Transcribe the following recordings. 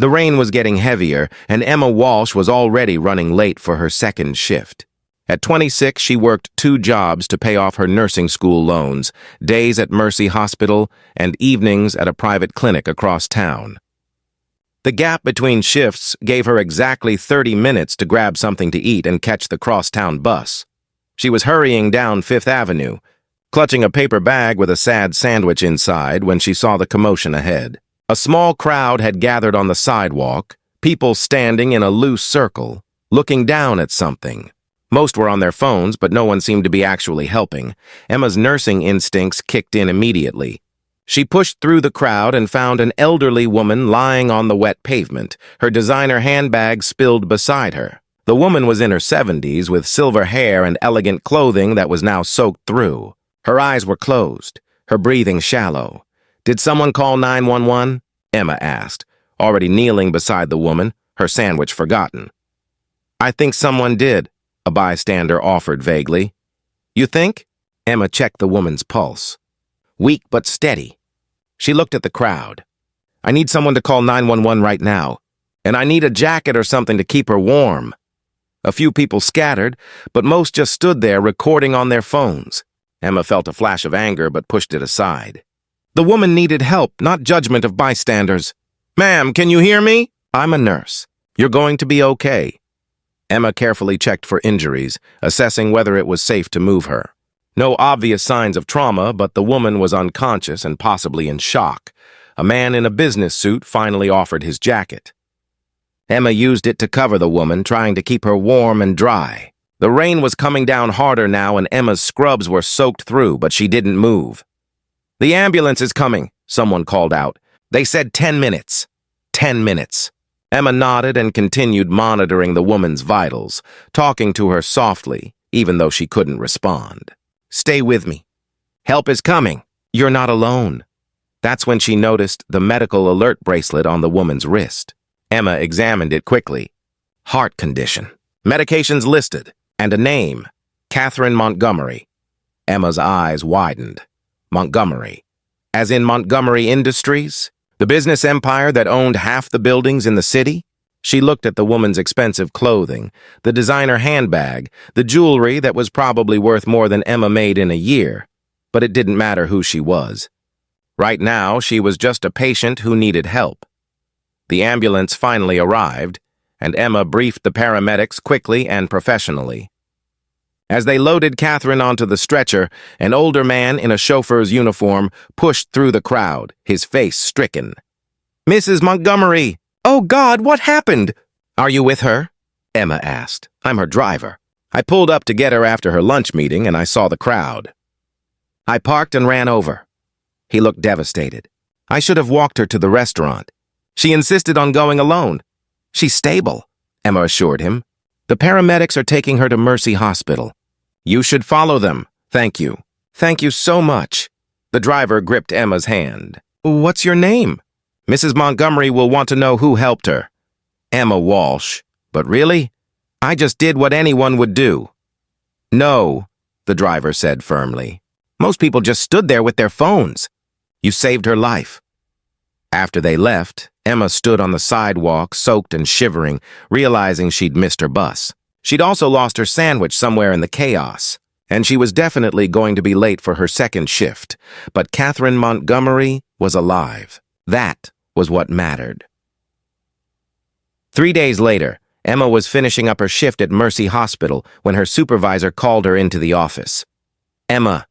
The rain was getting heavier, and Emma Walsh was already running late for her second shift. At 26, she worked 2 jobs to pay off her nursing school loans, days at Mercy Hospital and evenings at a private clinic across town. The gap between shifts gave her exactly 30 minutes to grab something to eat and catch the crosstown bus. She was hurrying down Fifth Avenue, clutching a paper bag with a sad sandwich inside when she saw the commotion ahead. A small crowd had gathered on the sidewalk, people standing in a loose circle, looking down at something. Most were on their phones, but no one seemed to be actually helping. Emma's nursing instincts kicked in immediately. She pushed through the crowd and found an elderly woman lying on the wet pavement, her designer handbag spilled beside her. The woman was in her 70s with silver hair and elegant clothing that was now soaked through. Her eyes were closed, her breathing shallow. "Did someone call 911? Emma asked, already kneeling beside the woman, her sandwich forgotten. "I think someone did," a bystander offered vaguely. "You think?" Emma checked the woman's pulse. Weak but steady. She looked at the crowd. "I need someone to call 911 right now, and I need a jacket or something to keep her warm." A few people scattered, but most just stood there recording on their phones. Emma felt a flash of anger but pushed it aside. The woman needed help, not judgment of bystanders. "Ma'am, can you hear me? I'm a nurse. You're going to be okay." Emma carefully checked for injuries, assessing whether it was safe to move her. No obvious signs of trauma, but the woman was unconscious and possibly in shock. A man in a business suit finally offered his jacket. Emma used it to cover the woman, trying to keep her warm and dry. The rain was coming down harder now, and Emma's scrubs were soaked through, but she didn't move. "The ambulance is coming," someone called out. "They said 10 minutes. 10 minutes. Emma nodded and continued monitoring the woman's vitals, talking to her softly, even though she couldn't respond. "Stay with me. Help is coming. You're not alone." That's when she noticed the medical alert bracelet on the woman's wrist. Emma examined it quickly. Heart condition. Medications listed. And a name. Catherine Montgomery. Emma's eyes widened. Montgomery. As in Montgomery Industries? The business empire that owned half the buildings in the city? She looked at the woman's expensive clothing, the designer handbag, the jewelry that was probably worth more than Emma made in a year. But it didn't matter who she was. Right now, she was just a patient who needed help. The ambulance finally arrived, and Emma briefed the paramedics quickly and professionally. As they loaded Catherine onto the stretcher, an older man in a chauffeur's uniform pushed through the crowd, his face stricken. "Mrs. Montgomery! Oh, God, what happened?" "Are you with her?" Emma asked. "I'm her driver. I pulled up to get her after her lunch meeting, and I saw the crowd. I parked and ran over." He looked devastated. "I should have walked her to the restaurant. She insisted on going alone." "She's stable," Emma assured him. "The paramedics are taking her to Mercy Hospital." "You should follow them. Thank you." "Thank you so much." The driver gripped Emma's hand. "What's your name?" "Mrs. Montgomery will want to know who helped her." "Emma Walsh." "But really? I just did what anyone would do." "No," the driver said firmly. "Most people just stood there with their phones. You saved her life." After they left, Emma stood on the sidewalk, soaked and shivering, realizing she'd missed her bus. She'd also lost her sandwich somewhere in the chaos, and she was definitely going to be late for her second shift. But Catherine Montgomery was alive. That was what mattered. 3 days later, Emma was finishing up her shift at Mercy Hospital when her supervisor called her into the office. "Emma,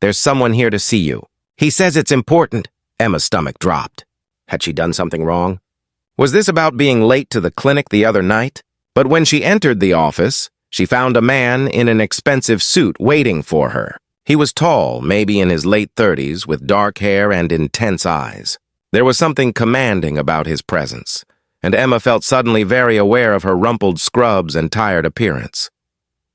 there's someone here to see you. He says it's important." Emma's stomach dropped. Had she done something wrong? Was this about being late to the clinic the other night? But when she entered the office, she found a man in an expensive suit waiting for her. He was tall, maybe in his late 30s, with dark hair and intense eyes. There was something commanding about his presence, and Emma felt suddenly very aware of her rumpled scrubs and tired appearance.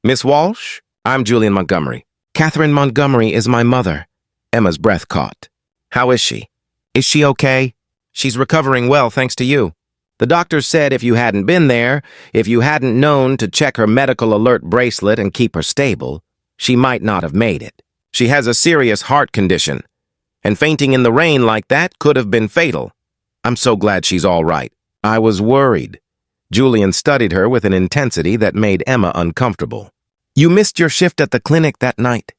"Miss Walsh? I'm Julian Montgomery." "Catherine Montgomery is my mother." Emma's breath caught. "How is she?" "Is she okay?" "She's recovering well, thanks to you. The doctor said if you hadn't been there, if you hadn't known to check her medical alert bracelet and keep her stable, she might not have made it. She has a serious heart condition, and fainting in the rain like that could have been fatal. I'm so glad she's all right." I was worried. Julian studied her with an intensity that made Emma uncomfortable. You missed your shift at the clinic that night.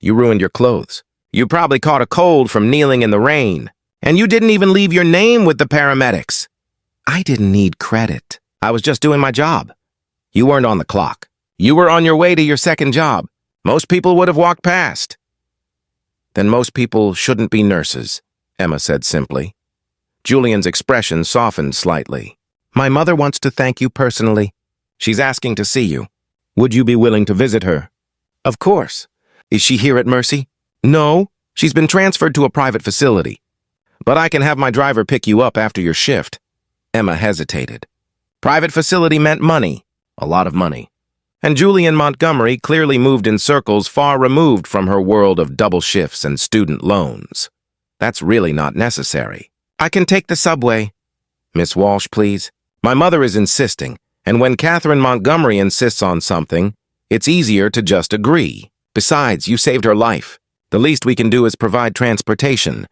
You ruined your clothes. You probably caught a cold from kneeling in the rain. And you didn't even leave your name with the paramedics. I didn't need credit. I was just doing my job. You weren't on the clock. You were on your way to your second job. Most people would have walked past. Then most people shouldn't be nurses, Emma said simply. Julian's expression softened slightly. My mother wants to thank you personally. She's asking to see you. Would you be willing to visit her? Of course. Is she here at Mercy? No, she's been transferred to a private facility. But I can have my driver pick you up after your shift. Emma hesitated. Private facility meant money, a lot of money. And Julian Montgomery clearly moved in circles far removed from her world of double shifts and student loans. That's really not necessary. I can take the subway. Miss Walsh, please. My mother is insisting, and when Catherine Montgomery insists on something, it's easier to just agree. Besides, you saved her life. The least we can do is provide transportation.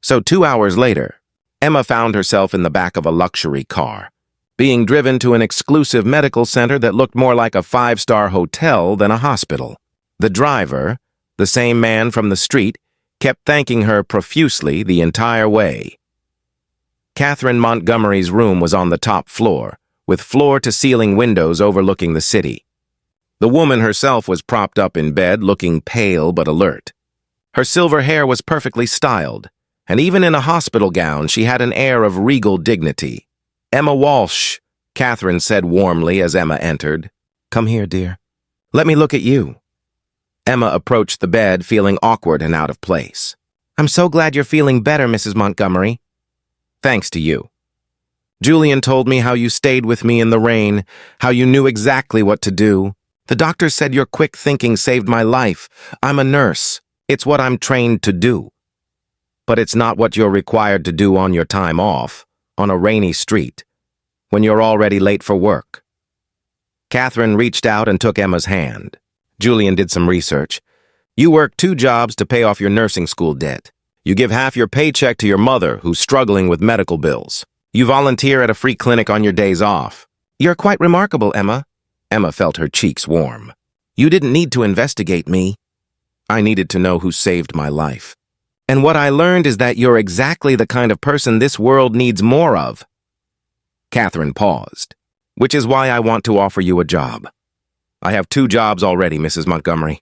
So 2 hours later, Emma found herself in the back of a luxury car, being driven to an exclusive medical center that looked more like a 5-star hotel than a hospital. The driver, the same man from the street, kept thanking her profusely the entire way. Catherine Montgomery's room was on the top floor, with floor-to-ceiling windows overlooking the city. The woman herself was propped up in bed, looking pale but alert. Her silver hair was perfectly styled, and even in a hospital gown, she had an air of regal dignity. Emma Walsh, Catherine said warmly as Emma entered. Come here, dear. Let me look at you. Emma approached the bed, feeling awkward and out of place. I'm so glad you're feeling better, Mrs. Montgomery. Thanks to you. Julian told me how you stayed with me in the rain, how you knew exactly what to do. The doctor said your quick thinking saved my life. I'm a nurse. It's what I'm trained to do. But it's not what you're required to do on your time off, on a rainy street, when you're already late for work. Catherine reached out and took Emma's hand. Julian did some research. You work 2 jobs to pay off your nursing school debt. You give half your paycheck to your mother, who's struggling with medical bills. You volunteer at a free clinic on your days off. You're quite remarkable, Emma. Emma felt her cheeks warm. You didn't need to investigate me. I needed to know who saved my life. And what I learned is that you're exactly the kind of person this world needs more of. Catherine paused, which is why I want to offer you a job. I have 2 jobs already, Mrs. Montgomery.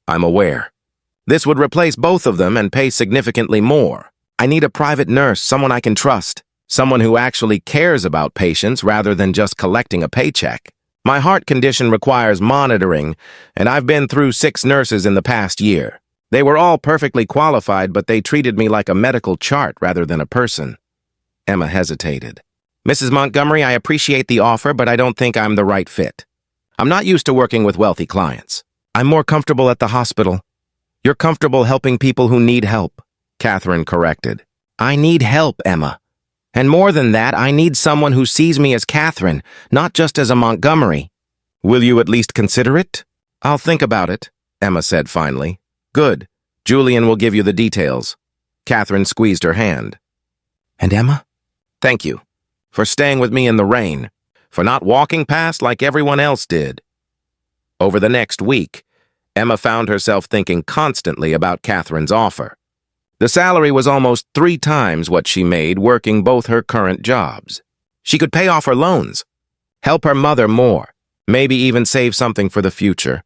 I'm aware. This would replace both of them and pay significantly more. I need a private nurse, someone I can trust, someone who actually cares about patients rather than just collecting a paycheck. My heart condition requires monitoring, and I've been through 6 nurses in the past year. They were all perfectly qualified, but they treated me like a medical chart rather than a person. Emma hesitated. Mrs. Montgomery, I appreciate the offer, but I don't think I'm the right fit. I'm not used to working with wealthy clients. I'm more comfortable at the hospital. You're comfortable helping people who need help, Catherine corrected. I need help, Emma. And more than that, I need someone who sees me as Catherine, not just as a Montgomery. Will you at least consider it? I'll think about it, Emma said finally. Good. Julian will give you the details. Catherine squeezed her hand. And Emma? Thank you. For staying with me in the rain. For not walking past like everyone else did. Over the next week, Emma found herself thinking constantly about Catherine's offer. The salary was almost 3 times what she made working both her current jobs. She could pay off her loans, help her mother more, maybe even save something for the future.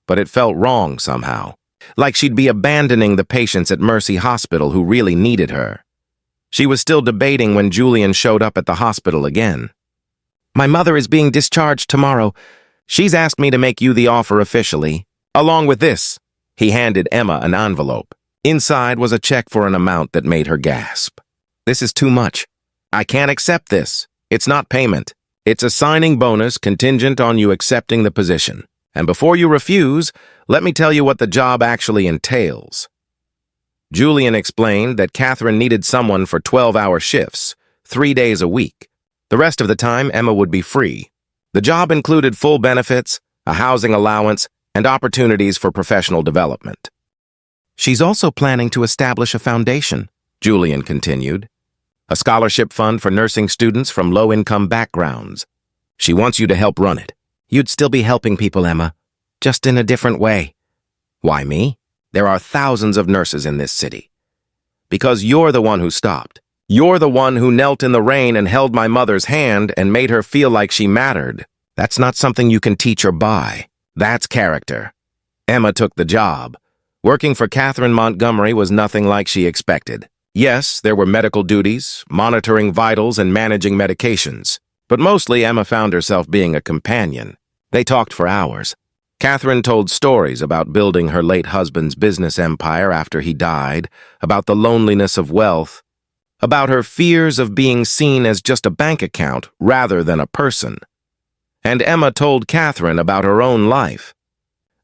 But it felt wrong somehow. Like she'd be abandoning the patients at Mercy Hospital who really needed her. She was still debating when Julian showed up at the hospital again. My mother is being discharged tomorrow. She's asked me to make you the offer officially. Along with this, he handed Emma an envelope. Inside was a check for an amount that made her gasp. This is too much. I can't accept this. It's not payment. It's a signing bonus contingent on you accepting the position. And before you refuse, let me tell you what the job actually entails. Julian explained that Catherine needed someone for 12-hour shifts, 3 days a week. The rest of the time, Emma would be free. The job included full benefits, a housing allowance, and opportunities for professional development. She's also planning to establish a foundation, Julian continued. a scholarship fund for nursing students from low-income backgrounds. She wants you to help run it. You'd still be helping people, Emma, just in a different way. Why me? There are thousands of nurses in this city. Because you're the one who stopped. You're the one who knelt in the rain and held my mother's hand and made her feel like she mattered. That's not something you can teach or buy. That's character. Emma took the job. Working for Catherine Montgomery was nothing like she expected. Yes, there were medical duties, monitoring vitals and managing medications. But mostly Emma found herself being a companion. They talked for hours. Catherine told stories about building her late husband's business empire after he died, about the loneliness of wealth, about her fears of being seen as just a bank account rather than a person. And Emma told Catherine about her own life,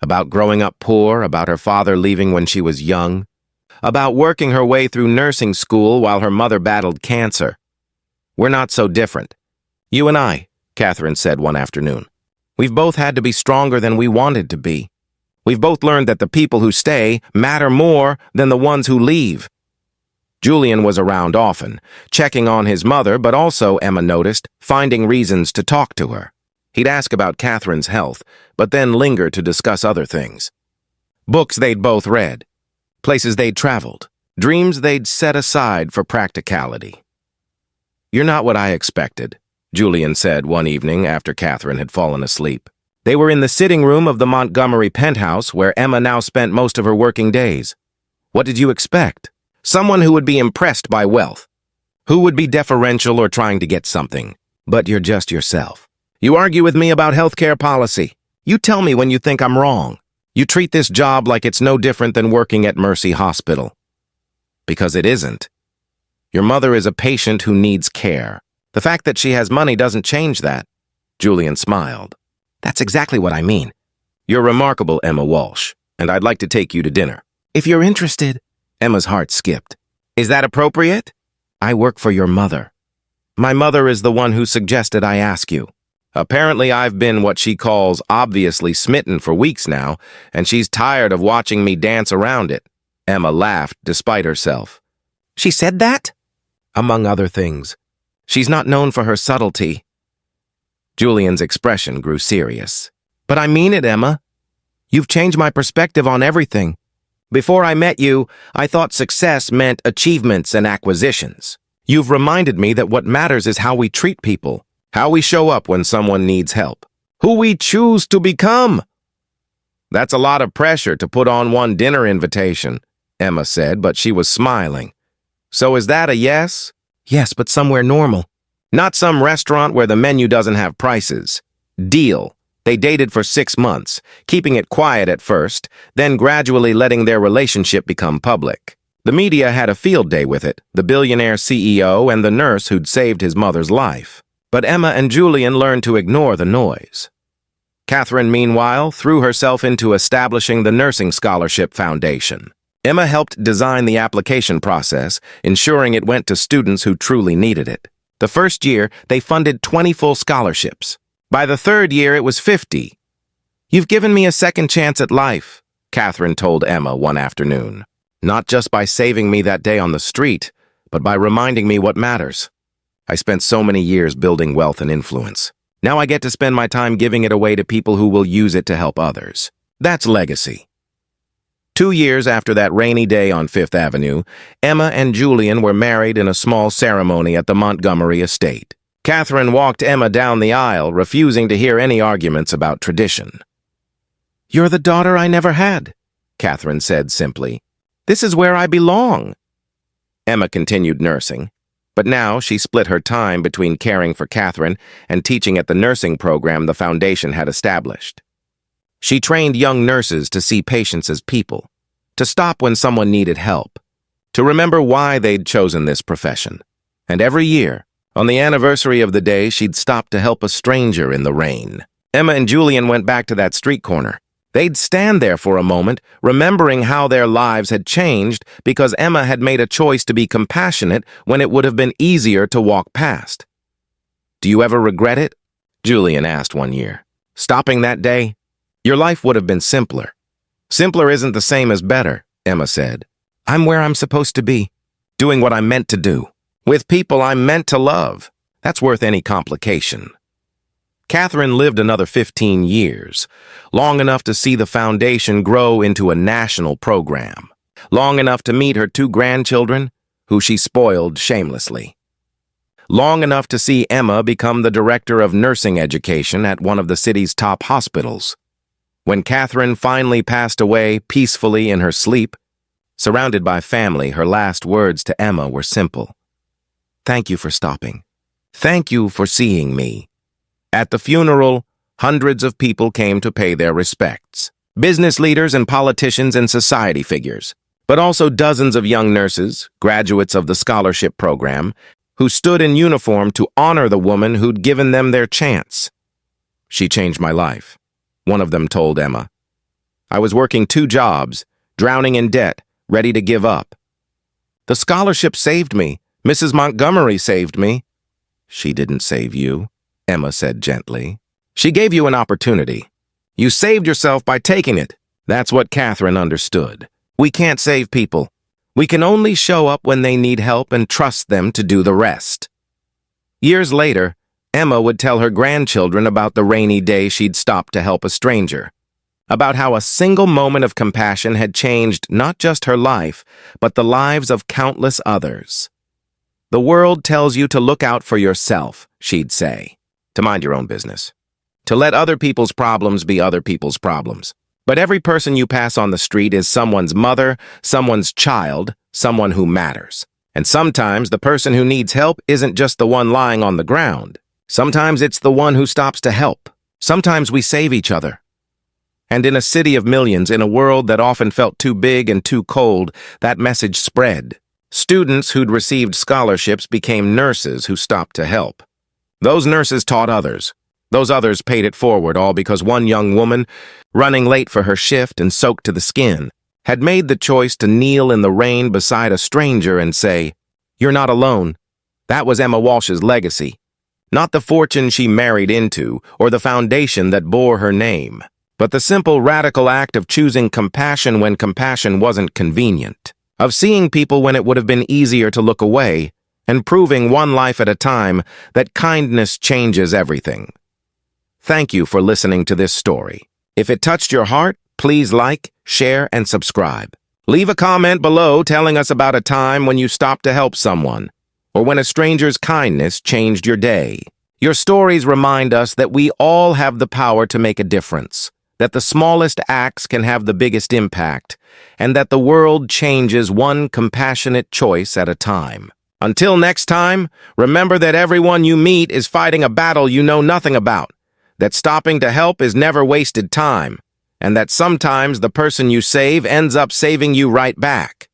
about growing up poor, about her father leaving when she was young, about working her way through nursing school while her mother battled cancer. We're not so different. You and I, Catherine said one afternoon. We've both had to be stronger than we wanted to be. We've both learned that the people who stay matter more than the ones who leave. Julian was around often, checking on his mother, but also, Emma noticed, finding reasons to talk to her. He'd ask about Catherine's health, but then linger to discuss other things. Books they'd both read, places they'd traveled, dreams they'd set aside for practicality. "You're not what I expected," Julian said one evening after Catherine had fallen asleep. They were in the sitting room of the Montgomery penthouse where Emma now spent most of her working days. "What did you expect? Someone who would be impressed by wealth, who would be deferential or trying to get something. But you're just yourself. You argue with me about healthcare policy. You tell me when you think I'm wrong. You treat this job like it's no different than working at Mercy Hospital. Because it isn't. Your mother is a patient who needs care. The fact that she has money doesn't change that." Julian smiled. "That's exactly what I mean. You're remarkable, Emma Walsh, and I'd like to take you to dinner." "If you're interested." Emma's heart skipped. "Is that appropriate?" "I work for your mother. My mother is the one who suggested I ask you. Apparently I've been what she calls obviously smitten for weeks now, and she's tired of watching me dance around it." Emma laughed despite herself. "She said that?" "Among other things. She's not known for her subtlety." Julian's expression grew serious. "But I mean it, Emma. You've changed my perspective on everything. Before I met you, I thought success meant achievements and acquisitions. You've reminded me that what matters is how we treat people, how we show up when someone needs help, who we choose to become." "That's a lot of pressure to put on one dinner invitation," Emma said, but she was smiling. "So is that a yes?" "Yes, but somewhere normal. Not some restaurant where the menu doesn't have prices. Deal." They dated for 6 months, keeping it quiet at first, then gradually letting their relationship become public. The media had a field day with it, the billionaire CEO and the nurse who'd saved his mother's life. But Emma and Julian learned to ignore the noise. Catherine, meanwhile, threw herself into establishing the Nursing Scholarship Foundation. Emma helped design the application process, ensuring it went to students who truly needed it. The first year, they funded 20 full scholarships. By the third year, it was 50. "You've given me a second chance at life," Catherine told Emma one afternoon. "Not just by saving me that day on the street, but by reminding me what matters. I spent so many years building wealth and influence. Now I get to spend my time giving it away to people who will use it to help others. That's legacy." 2 years after that rainy day on Fifth Avenue, Emma and Julian were married in a small ceremony at the Montgomery estate. Catherine walked Emma down the aisle, refusing to hear any arguments about tradition. "You're the daughter I never had," Catherine said simply. "This is where I belong." Emma continued nursing, but now she split her time between caring for Catherine and teaching at the nursing program the foundation had established. She trained young nurses to see patients as people, to stop when someone needed help, to remember why they'd chosen this profession. And every year, on the anniversary of the day, she'd stop to help a stranger in the rain. Emma and Julian went back to that street corner. They'd stand there for a moment, remembering how their lives had changed because Emma had made a choice to be compassionate when it would have been easier to walk past. "Do you ever regret it?" Julian asked one year. "Stopping that day? Your life would have been simpler." "Simpler isn't the same as better," Emma said. "I'm where I'm supposed to be, doing what I'm meant to do." with people I'm meant to love. That's worth any complication. Catherine lived another 15 years, long enough to see the foundation grow into a national program, long enough to meet her 2 grandchildren, who she spoiled shamelessly, long enough to see Emma become the director of nursing education at one of the city's top hospitals. When Catherine finally passed away peacefully in her sleep, surrounded by family, her last words to Emma were simple. "Thank you for stopping. Thank you for seeing me." At the funeral, hundreds of people came to pay their respects. Business leaders and politicians and society figures, but also dozens of young nurses, graduates of the scholarship program, who stood in uniform to honor the woman who'd given them their chance. "She changed my life," one of them told Emma. "I was working 2 jobs, drowning in debt, ready to give up. The scholarship saved me. Mrs. Montgomery saved me." "She didn't save you," Emma said gently. "She gave you an opportunity. You saved yourself by taking it." That's what Catherine understood. We can't save people. We can only show up when they need help and trust them to do the rest. Years later, Emma would tell her grandchildren about the rainy day she'd stopped to help a stranger, about how a single moment of compassion had changed not just her life, but the lives of countless others. "The world tells you to look out for yourself," she'd say, "to mind your own business, to let other people's problems be other people's problems. But every person you pass on the street is someone's mother, someone's child, someone who matters. And sometimes the person who needs help isn't just the one lying on the ground. Sometimes it's the one who stops to help. Sometimes we save each other." And in a city of millions, in a world that often felt too big and too cold, that message spread. Students who'd received scholarships became nurses who stopped to help. Those nurses taught others. Those others paid it forward, all because one young woman, running late for her shift and soaked to the skin, had made the choice to kneel in the rain beside a stranger and say, "You're not alone." That was Emma Walsh's legacy. Not the fortune she married into or the foundation that bore her name, but the simple, radical act of choosing compassion when compassion wasn't convenient, of seeing people when it would have been easier to look away, and proving one life at a time that kindness changes everything. Thank you for listening to this story. If it touched your heart, please like, share, and subscribe. Leave a comment below telling us about a time when you stopped to help someone, or when a stranger's kindness changed your day. Your stories remind us that we all have the power to make a difference, that the smallest acts can have the biggest impact, and that the world changes one compassionate choice at a time. Until next time, remember that everyone you meet is fighting a battle you know nothing about, that stopping to help is never wasted time, and that sometimes the person you save ends up saving you right back.